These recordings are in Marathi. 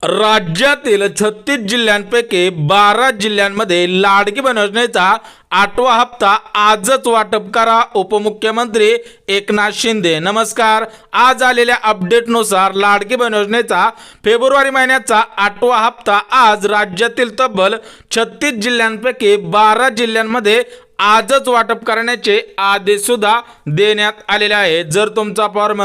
राज्यातील 36 जिल्ह्यांपैकी 12 जिल्ह्यांमध्ये लाडकी बहीण योजनेचा 8वा हप्ता आजच वाटप करा, उपमुख्यमंत्री एकनाथ शिंदे। नमस्कार, आज आलेल्या अपडेटनुसार लाडकी बहीण योजनेचा फेब्रुवारी महिन्याचा 8वा हप्ता आज राज्यातील तब्बल 36 जिल्ह्यांपैकी 12 जिल्ह्यांमध्ये आजच वाटप करण्याचे आदेश सुद्धा देण्यात आलेले आहेत। जर तुमचा फॉर्म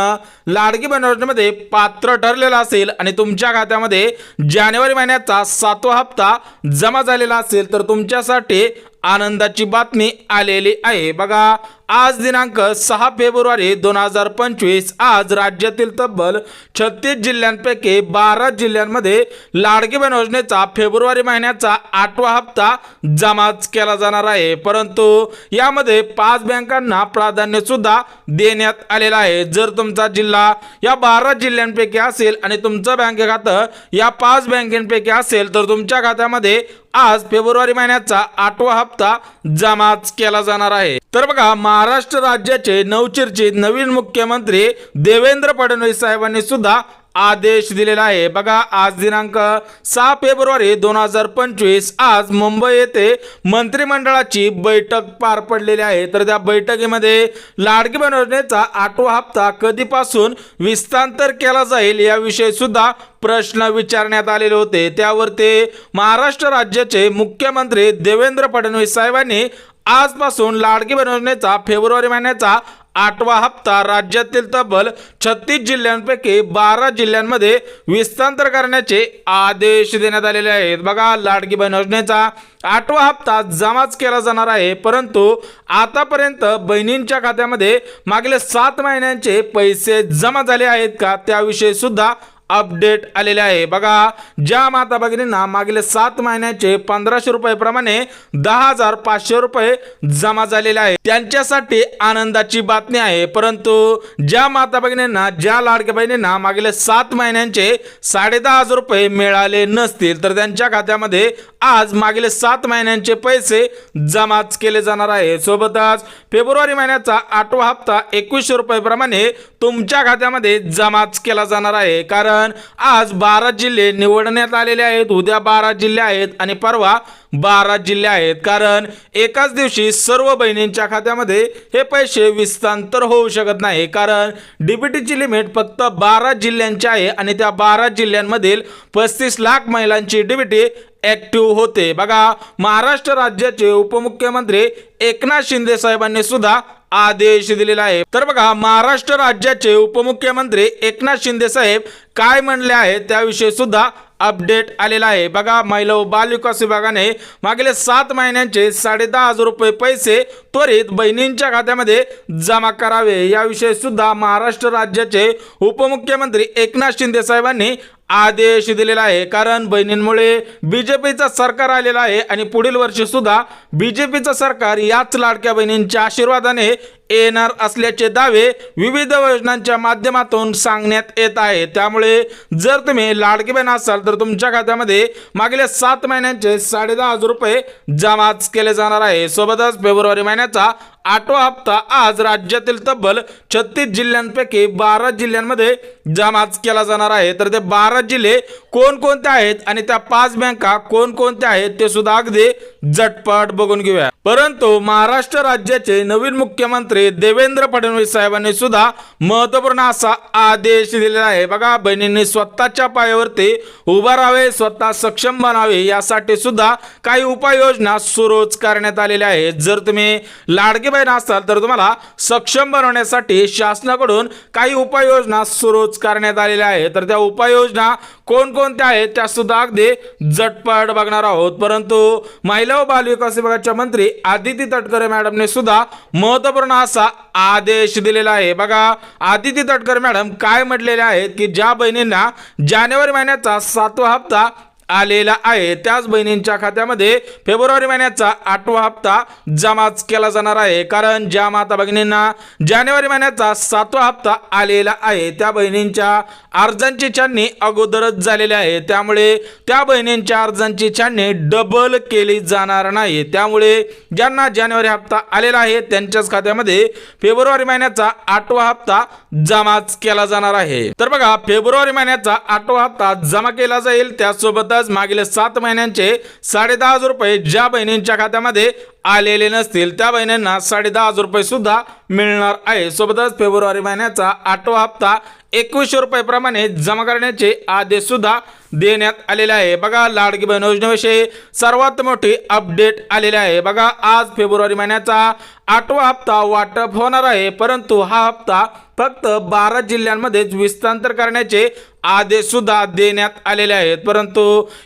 लाडकी बहीण योजनेमध्ये पात्र ठरलेला असेल आणि तुमच्या खात्यामध्ये जानेवारी महिन्याचा 7वा हप्ता जमा झालेला असेल तर तुमच्यासाठी आनंदाची बातमी आलेली आहे। बघा, आज दिनांक 6 फेब्रुवारी 2025 आज राज्यातील तब्बल 36 जिल्ह्यांपैकी 12 जिल्ह्यांमध्ये लाडकी बहीण योजनेचा फेब्रुवारी महिन्याचा 8वा हप्ता जमा केला जाणार आहे। परंतु यामध्ये 5 बँकांना प्राधान्य सुद्धा देण्यात आलेला आहे। जर तुमचा जिल्हा या 12 जिल्ह्यांपैकी असेल आणि तुमचं बँक खातं या 5 बँकांपैकी असेल तर तुमच्या खात्यामध्ये आज फेब्रुवारी महिन्याचा 8वा हप्ता जमा केला जाणार आहे। तर बघा, महाराष्ट्र राज्याचे नवचर्चित नवीन मुख्यमंत्री देवेंद्र फडणवीस साहेबांनी सुद्धा आदेश दिलेला आहे। बघा, आज दिनांक 6 फेब्रुवारी 2025 आज मुंबई येथे मंत्रिमंडळाची बैठक पार पडलेली आहे। तर त्या बैठकीमध्ये लाडकी बहीण योजनेचा 8वा हप्ता कधीपासून विस्तार केला जाईल याविषयी सुद्धा प्रश्न विचारण्यात आलेले होते। त्यावर ते महाराष्ट्र राज्याचे मुख्यमंत्री देवेंद्र फडणवीस साहेबांनी आजपासून लाडकी बहीण योजनेचा फेब्रुवारी महिन्याचा 8वा हप्ता राज्यातील तब्बल 36 जिल्ह्यांपैकी 12 जिल्ह्यांमध्ये विस्तार करण्याचे आदेश देण्यात आलेले आहेत। बघा, लाडकी बहीण योजनेचा 8वा हप्ता जमाच केला जाणार आहे, परंतु आतापर्यंत बहिणींच्या खात्यामध्ये मागील 7 महिन्यांचे पैसे जमा झाले आहेत का त्याविषयी सुद्धा अपडेट आलेले आहे। बघा, ज्या माता भगिनींना मागील 7 महिन्याचे 1500 रुपये प्रमाणे 10,500 रुपये जमा झालेले आहेत त्यांच्यासाठी आनंदाची बातमी आहे। परंतु ज्या माता भगिनींना ज्या लाडक्या बहिणींना मागील 7 महिन्यांचे 10,500 रुपये मिळाले नसतील तर त्यांच्या खात्यामध्ये आज मागील 7 महिन्यांचे पैसे जमा केले जाणार आहे। सोबतच फेब्रुवारी महिन्याचा 8वा हप्ता 2100 रुपये प्रमाणे तुमच्या खात्यामध्ये जमा केला जाणार आहे। कारण आज 12 जिल्हे निवडण्यात आलेले आहेत, उद्या 12 जिल्हे आहेत आणि परवा 12 जिल्हे आहेत। कारण एकाच दिवशी सर्व बहिणींच्या खात्यामध्ये हे पैसे विस्तार होऊ शकत नाही, कारण डीबीटीची लिमिट फक्त 12 जिल्ह्यांची आहे आणि त्या 12 जिल्ह्यांमधील 35 लाख महिलांची डीबीटी ऍक्टिव्ह होते। बघा, महाराष्ट्र राज्याचे उपमुख्यमंत्री एकनाथ शिंदे साहेबांनी सुद्धा आदेश दिलेला आहे। तर बघा, महाराष्ट्र राज्याचे उपमुख्यमंत्री एकनाथ शिंदे साहेब काय म्हणले आहे त्याविषयी सुद्धा अपडेट आलेला आहे। बघा, महिला व बाल विकास विभागाने मागील 7 महिन्यांचे 10,500 रुपये पैसे त्वरित बहिणींच्या खात्यामध्ये जमा करावे याविषयी सुद्धा महाराष्ट्र राज्याचे उपमुख्यमंत्री एकनाथ शिंदे साहेबांनी आदेश दिलेला आहे। कारण बहिणींमुळे बीजेपीचं सरकार आलेलं आहे आणि पुढील वर्षी सुद्धा बीजेपीचं सरकार याच लाडक्या बहिणींच्या आशीर्वादाने येणार असल्याचे दावे विविध योजनांच्या माध्यमातून सांगण्यात येत आहे। त्यामुळे जर तुम्ही लाडकी बहीण असाल तर तुमच्या खात्यामध्ये मागील 7 महिन्यांचे 10,500 रुपये जमा केले जाणार आहे। सोबतच फेब्रुवारी महिन्याचा 8वा हप्ता आज राज्यातील तब्बल 36 जिल्ह्यांपैकी 12 जिल्ह्यांमध्ये जमा केला जाणार आहे। तर ते 12 जिल्हे कोणकोणते आहेत आणि त्या 5 बँका कोणकोणत्या आहेत ते सुद्धा अगदी झटपट बघून घेऊया। परंतु महाराष्ट्र राज्याचे नवीन मुख्यमंत्री देवेंद्र फडणवीस साहेबांनी सुद्धा महत्त्वपूर्ण असा आदेश दिलेला आहे। बघा, बहिणींनी स्वतःच्या पायावरती उभा राहावे, स्वतः सक्षम बनावे यासाठी सुद्धा काही उपाययोजना सुरूच करण्यात आलेल्या आहेत। जर तुम्ही लाडकी बहीण असाल तर तुम्हाला सक्षम बनवण्यासाठी शासनाकडून काही उपाययोजना सुरूच करण्यात आलेल्या आहेत। तर त्या उपाययोजना कोणकोणत्या आहेत त्या सुद्धा अगदी झटपट बघणार आहोत। परंतु महिला व बाल विकास विभागाच्या मंत्री आदिती तटकरे मॅडमने सुद्धा महत्त्वपूर्ण असा आदेश दिलेला आहे। बघा, आदिती तटकरे मॅडम काय म्हटलेले आहेत की ज्या बहिणींना जानेवारी महिन्याचा 7वा हप्ता आलेला आहे त्याच बहिणींच्या खात्यामध्ये फेब्रुवारी महिन्याचा 8वा हप्ता जमा केला जाणार आहे। कारण ज्या माता भगिनींना जानेवारी महिन्याचा 7वा हप्ता आलेला आहे त्या बहिणींच्या अर्जांची छाननी अगोदरच झालेली आहे, त्यामुळे त्या बहिणींच्या अर्जांची छाननी डबल केली जाणार नाही। त्यामुळे ज्यांना जानेवारी हप्ता आलेला आहे त्यांच्याच खात्यामध्ये फेब्रुवारी महिन्याचा 8वा हप्ता जमाच केला जाणार आहे। तर बघा, फेब्रुवारी महिन्याचा 8वा हप्ता जमा केला जाईल। त्यासोबतच मागील 7 महिन्यांचे 10,500 रुपये ज्या बहिणींच्या खात्यामध्ये आलेले नसतील त्या बहिणींना 10,500 रुपये सुद्धा मिळणार आहे। सोबतच फेब्रुवारी महिन्याचा 8वा हप्ता 2100 रुपये प्रमाणे जमा करण्याचे आदेश सुद्धा देण्यात आलेले आहे। बघा, लाडकी बहीण योजनेविषयी सर्वात मोठी अपडेट आलेली आहे। बघा, आज फेब्रुवारी महिन्याचा 8वा हप्ता वाटप होणार आहे, परंतु हा हप्ता फक्त 12 जिल्ह्यांमध्येच विस्तार करण्याचे आदेश सुद्धा देण्यात आलेले आहेत। परंतु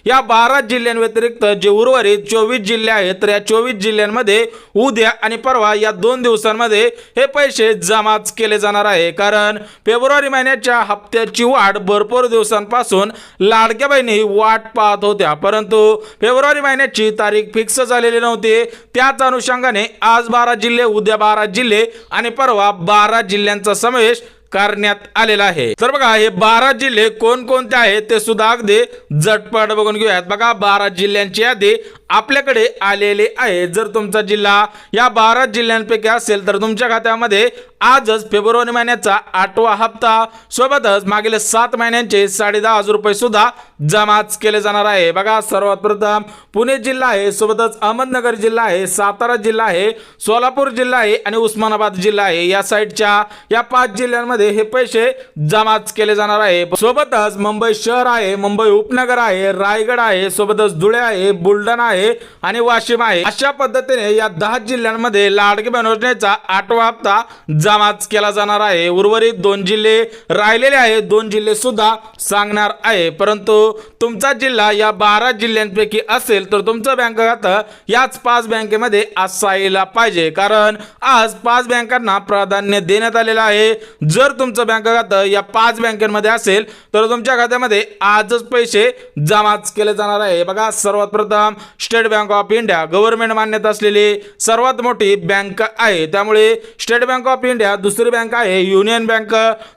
या 12 जिल्ह्यांव्यतिरिक्त जे उर्वरित 24 जिल्हे आहेत, तर या 24 जिल्ह्यांमध्ये उद्या आणि परवा या 2 दिवसांमध्ये हे पैसे जमाच केले जाणार आहे। कारण फेब्रुवारी महिन्याच्या हप्त्याची वाढ भरपूर दिवसांपासून लाडक्या बहिणी वाट पाहत होत्या, परंतु फेब्रुवारी महिन्याची तारीख फिक्स झालेली नव्हती। त्याच अनुषंगाने आज 12 जिल्हे, उद्या 12 जिल्हे आणि परवा 12 जिल्ह्यांचा समावेश करण्यात आलेला आहे। तर बघा, हे 12 जिल्हे कोणकोणते आहेत ते सुद्धा अगदी झटपट बघून घेऊयात। बघा, 12 जिल्ह्यांची यादी आपल्याकडे आलेली आहे। जर तुमचा जिल्हा या 12 जिल्ह्यांपैकी असेल तर तुमच्या खात्यामध्ये आजच फेब्रुवारी महिन्याचा 8वा हप्ता सोबतच मागील 7 महिन्यांचे 10,500 रुपये सुद्धा जमाच केले जाणार आहे। बघा, सर्वात प्रथम पुणे जिल्हा आहे, सोबतच अहमदनगर जिल्हा आहे, सातारा जिल्हा आहे, सोलापूर जिल्हा आहे आणि उस्मानाबाद जिल्हा आहे। या साईडच्या या 5 जिल्ह्यांमध्ये हे पैसे जमाच केले जाणार आहे। सोबतच मुंबई शहर आहे, मुंबई उपनगर आहे, रायगड आहे, सोबतच धुळे आहे, बुलढाणा आहे आणि वाशिम आहे। अशा पद्धतीने या 10 जिल्ह्यांमध्ये लाडकी बहीण योजनेचा 8वा हप्ता जमाच केला जाणार आहे। उर्वरित 2 जिल्हे राहिलेले आहेत, 2 जिल्हे सुद्धा सांगणार आहे। परंतु तुमचा जिल्हा या 12 जिल्ह्यांपैकी असेल तर तुमचं बँक खातं याच 5 बँकेमध्ये असायला पाहिजे, कारण आज 5 बँकांना प्राधान्य देण्यात आलेलं आहे। जर तुमचं बँक खातं या 5 बँकांमध्ये असेल तर तुमच्या खात्यामध्ये आजच पैसे जमाच केले जाणार आहे। बघा, सर्वात प्रथम state bank of India government मान्यता असलेली सर्वात मोठी बँक आहे, त्यामुळे स्टेट बँक ऑफ इंडिया दुसरी बँक आहे, युनियन बँक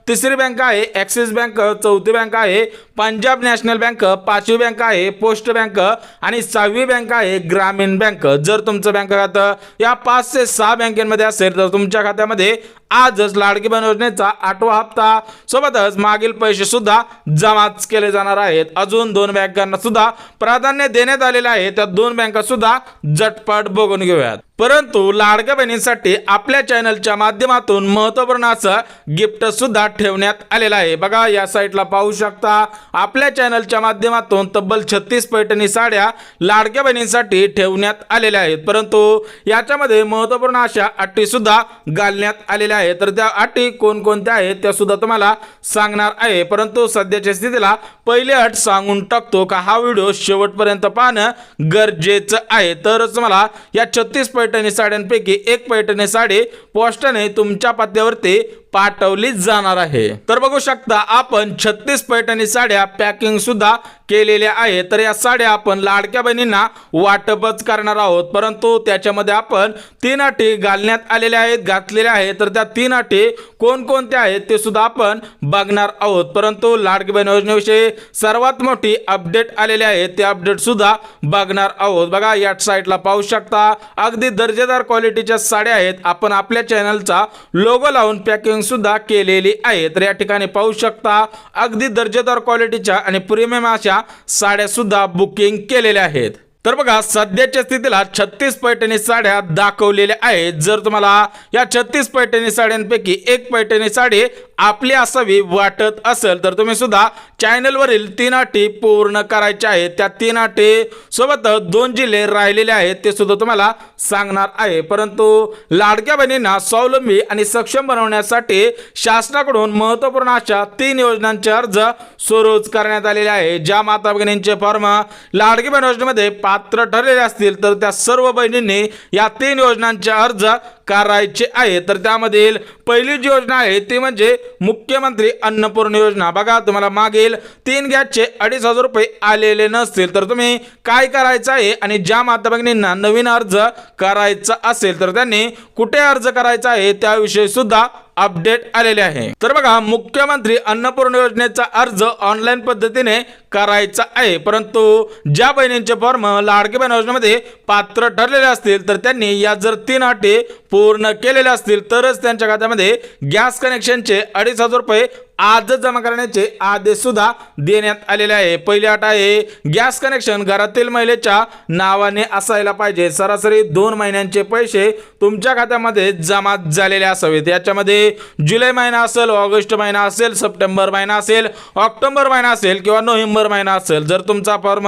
तिसरी बँक आहे, ॲक्सिस बँक चौथी बँक आहे, पंजाब नॅशनल बँक 5वी बँक आहे, पोस्ट बँक आणि 6वी बँक आहे ग्रामीण बँक। जर तुमचं बँक खातं या 5 ते 6 बँकेमध्ये असेल तर तुमच्या खात्यामध्ये आजच लाडकी बहीण योजनेचा 8वा हप्ता सोबतच मागील पैसे सुद्धा जमाच केले जाणार आहेत। अजून 2 बँकांना सुद्धा प्राधान्य देण्यात आलेले आहे, त्या 2 बँका सुद्धा झटपट बघून घेऊयात। परंतु लाडक्या बहिणींसाठी आपल्या चॅनलच्या माध्यमातून महत्त्वपूर्ण असं गिफ्ट सुद्धा ठेवण्यात आलेलं आहे। बघा, या साईटला पाहू शकता, आपल्या चॅनलच्या माध्यमातून तब्बल 36 पैठणी साड्या लाडक्या बहिणींसाठी ठेवण्यात आलेल्या आहेत, परंतु याच्यामध्ये महत्त्वपूर्ण अशा अटी सुद्धा घालण्यात आलेल्या आहेत। तर त्या अटी कोणकोणत्या आहेत त्या सुद्धा तुम्हाला सांगणार आहे, परंतु सध्याच्या स्थितीला पहिली अट सांगून टाकतो का हा व्हिडिओ शेवटपर्यंत पाहणं गरजेचं आहे, तरच मला या 36 पैठणी साड्यांपैकी एक पैठणी साडी पोस्टाने तुमच्या पत्त्यावरती पाठवली जाणार आहे। तर बघू शकता, आपण 36 पैठणी साड्या पॅकिंग सुद्धा केलेल्या आहेत। तर या साड्या आपण लाडक्या बहिणींना वाटपच करणार आहोत, परंतु त्याच्यामध्ये आपण 3 अटी घालण्यात आलेल्या आहेत, घातलेल्या आहेत। तर त्या 3 अटी कोणकोणत्या आहेत ते सुद्धा आपण बघणार आहोत। परंतु लाडकी बहीण योजनेविषयी सर्वात मोठी अपडेट आलेली आहे, ते अपडेट सुद्धा बघणार आहोत। बघा, या साईटला पाहू शकता, अगदी दर्जेदार क्वालिटीच्या साड्या आहेत। आपण आपल्या चॅनलचा लोगो लावून पॅकिंग सुद्धा केलेली आहे। तर या ठिकाणी पाहू शकता, अगदी दर्जेदार क्वालिटीच्या आणि प्रीमियम अशा साड्या सुद्धा बुकिंग केलेल्या आहेत। तर बघा, सध्याच्या स्थितीला 36 पैठणी साड्या दाखवलेल्या आहेत। जर तुम्हाला या 36 पैठणी साड्यांपैकी एक पैठणी साडी आपली असावी वाटत असेल तर तुम्ही सुद्धा चॅनलवरील 3 अटी पूर्ण करायच्या आहेत। त्या 3 अटी सोबत 2 जिल्हे राहिलेले आहेत ते सुद्धा तुम्हाला सांगणार आहे। परंतु लाडक्या बहिणींना स्वावलंबी आणि सक्षम बनवण्यासाठी शासनाकडून महत्त्वपूर्ण अशा 3 योजनांचे अर्ज सुरू करण्यात आलेले आहे। ज्या माता भगिनींचे फॉर्म लाडकी बहीण योजनेमध्ये पात्र ठरलेले असतील तर त्या सर्व बहिणींनी या 3 योजनांचे अर्ज करायचे आहे। तर त्यामधील पहिली जी योजना आहे ती म्हणजे मुख्यमंत्री अन्नपूर्णा योजना। बघा, तुम्हाला मागील 3 गॅसचे 2,500 रुपये आलेले नसतील तर तुम्ही काय करायचं आहे आणि ज्या माता भगिनींना नवीन अर्ज करायचा असेल तर त्यांनी कुठे अर्ज करायचा आहे त्याविषयी सुद्धा अपडेट आलेले आहे। तर बघा, मुख्यमंत्री अन्नपूर्णा योजनेचा अर्ज ऑनलाईन पद्धतीने करायचा आहे, परंतु ज्या बहिणींचे फॉर्म लाडकी बहीण योजनेमध्ये पात्र ठरलेले असतील तर त्यांनी या जर 3 अटी पूर्ण केलेल्या असतील तरच त्यांच्या खात्यामध्ये गॅस कनेक्शनचे 2,500 रुपये आजच जमा करण्याचे आदेश सुद्धा देण्यात आलेले आहे। पहिली अट आहे, गॅस कनेक्शन घरातील महिलेच्या नावाने असायला पाहिजे। सरासरी 2 महिन्यांचे पैसे तुमच्या खात्यामध्ये जमा झालेले असावेत। याच्यामध्ये जुलै महिना असेल, ऑगस्ट महिना असेल, सप्टेंबर महिना असेल, ऑक्टोबर महिना असेल किंवा नोव्हेंबर महिना असेल। जर तुमचा फॉर्म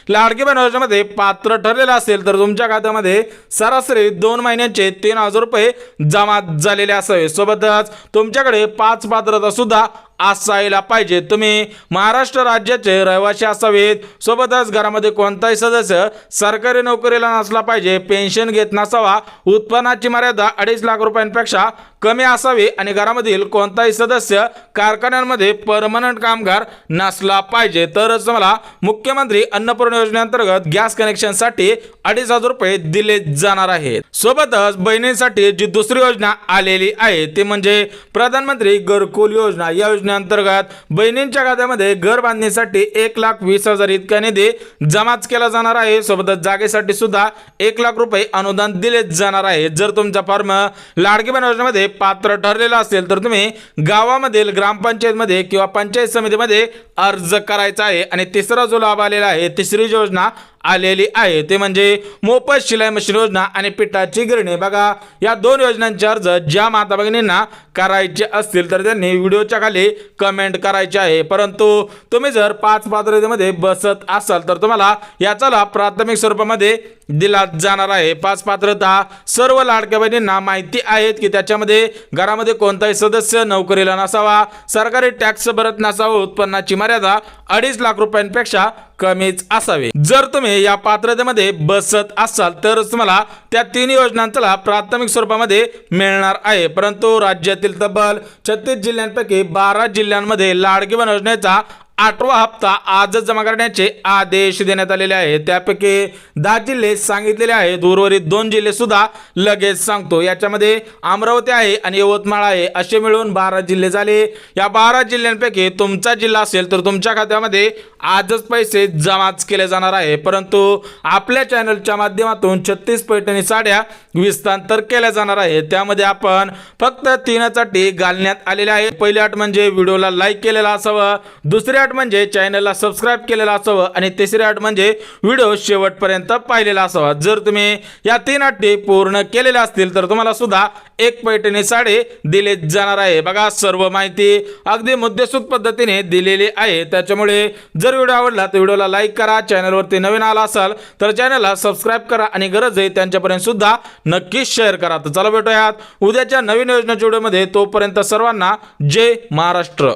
लाडकी बहीण योजनेमध्ये पात्र ठरलेला असेल तर तुमच्या खात्यामध्ये सरासरी 2 महिन्यांचे 3,000 रुपये जमा झालेले असावे। सोबतच तुमच्याकडे 5 पात्रता सुद्धा असायला पाहिजे। तुम्ही महाराष्ट्र राज्याचे रहिवासी असावेत। सोबतच घरामध्ये कोणताही सदस्य सरकारी नोकरीला नसला पाहिजे, पेन्शन घेत नसावा, उत्पन्नाची मर्यादा 2.5 लाख रुपयांपेक्षा कमी असावी आणि घरामधील कोणताही सदस्य कारखान्यांमध्ये परमनंट कामगार नसला पाहिजे, तरच तुम्हाला मुख्यमंत्री अन्नपूर्णा योजनेअंतर्गत गॅस कनेक्शनसाठी 2,500 रुपये दिले जाणार आहेत। सोबतच बहिणींसाठी जी दुसरी योजना आलेली आहे ती म्हणजे प्रधानमंत्री घरकुल योजना। या योजनेअंतर्गत बहिणींच्या खात्यामध्ये घर बांधणीसाठी 1,20,000 इतका निधी जमाच केला जाणार आहे। सोबतच जागेसाठी सुद्धा 1 लाख रुपये अनुदान दिले जाणार आहे। जर तुमचा फॉर्म लाडकी बहीण योजनेमध्ये पात्र ठरलेला असेल तर तुम्ही गावामधील ग्रामपंचायतमध्ये किंवा पंचायत समितीमध्ये अर्ज करायचा आहे। आणि तिसरा जो लाभ आलेला आहे, तिसरी योजना आलेली आहे ते म्हणजे मोफत शिलाई मशीन योजना आणि पिठाची गिरणी। बघा, या 2 योजनांचे अर्ज ज्या माता भगिनींना करायचे असतील तर त्यांनी व्हिडिओच्या खाली कमेंट करायचे आहे। परंतु तुम्ही जर 5 पात्रतेमध्ये बसत असाल तर तुम्हाला याचा लाभ प्राथमिक स्वरूपामध्ये दिला जाणार आहे। 5 पात्रता सर्व लाडक्या बहिणींना माहिती आहेत की त्याच्यामध्ये घरामध्ये कोणताही सदस्य नोकरीला नसावा, सरकारी टॅक्स भरत नसावा, उत्पन्नाची मर्यादा 2.5 लाख रुपयांपेक्षा कमीच असावे। जर तुम्ही या पात्रतेमध्ये बसत असाल तर तुम्हाला त्या 3 योजनांचा लाभ प्राथमिक स्वरूपामध्ये मिळणार आहे। परंतु राज्यातील तब्बल 36 जिल्ह्यांपैकी 12 जिल्ह्यांमध्ये लाडकी बहीण योजनेचा 8वा हप्ता आजच जमा करण्याचे आदेश देण्यात आलेले आहेत। त्यापैकी 10 जिल्हे सांगितलेले आहेत, उर्वरित 2 जिल्हे सुद्धा लगेच सांगतो। याच्यामध्ये अमरावती आहे आणि यवतमाळ आहे, असे मिळून 12 जिल्हे झाले। या 12 जिल्ह्यांपैकी तुमचा जिल्हा असेल तर तुमच्या खात्यामध्ये आजच पैसे जमाच केले जाणार आहे। परंतु आपल्या चॅनलच्या माध्यमातून 36 पैठणी साड्या विस्तांतर केल्या जाणार आहे। त्यामध्ये आपण फक्त 3 अटी घालण्यात आलेल्या आहेत। पहिली अट म्हणजे व्हिडिओला लाईक केलेला असावं, दुसरी अट म्हणजे चॅनलला सबस्क्राइब केलेला असावं आणि तिसरी अट म्हणजे व्हिडिओ शेवटपर्यंत पाहिलेला असावा। जर तुम्ही या 3 अटी पूर्ण केलेल्या असतील तर तुम्हाला सुद्धा 1 पैठणी साडी दिले जाणार आहे। बघा, सर्व माहिती अगदी मुद्देसूद पद्धतीने दिलेली आहे। त्याच्यामुळे जर व्हिडिओ आवडला तर व्हिडिओला लाईक करा, चॅनलवरती नवीन आला असाल तर चॅनलला सबस्क्राइब करा आणि गरज आहे त्यांच्यापर्यंत सुद्धा नक्कीच शेअर करा। तर चला भेटूयात उद्याच्या नवीन योजनेच्या व्हिडिओमध्ये, तोपर्यंत सर्वांना जय महाराष्ट्र।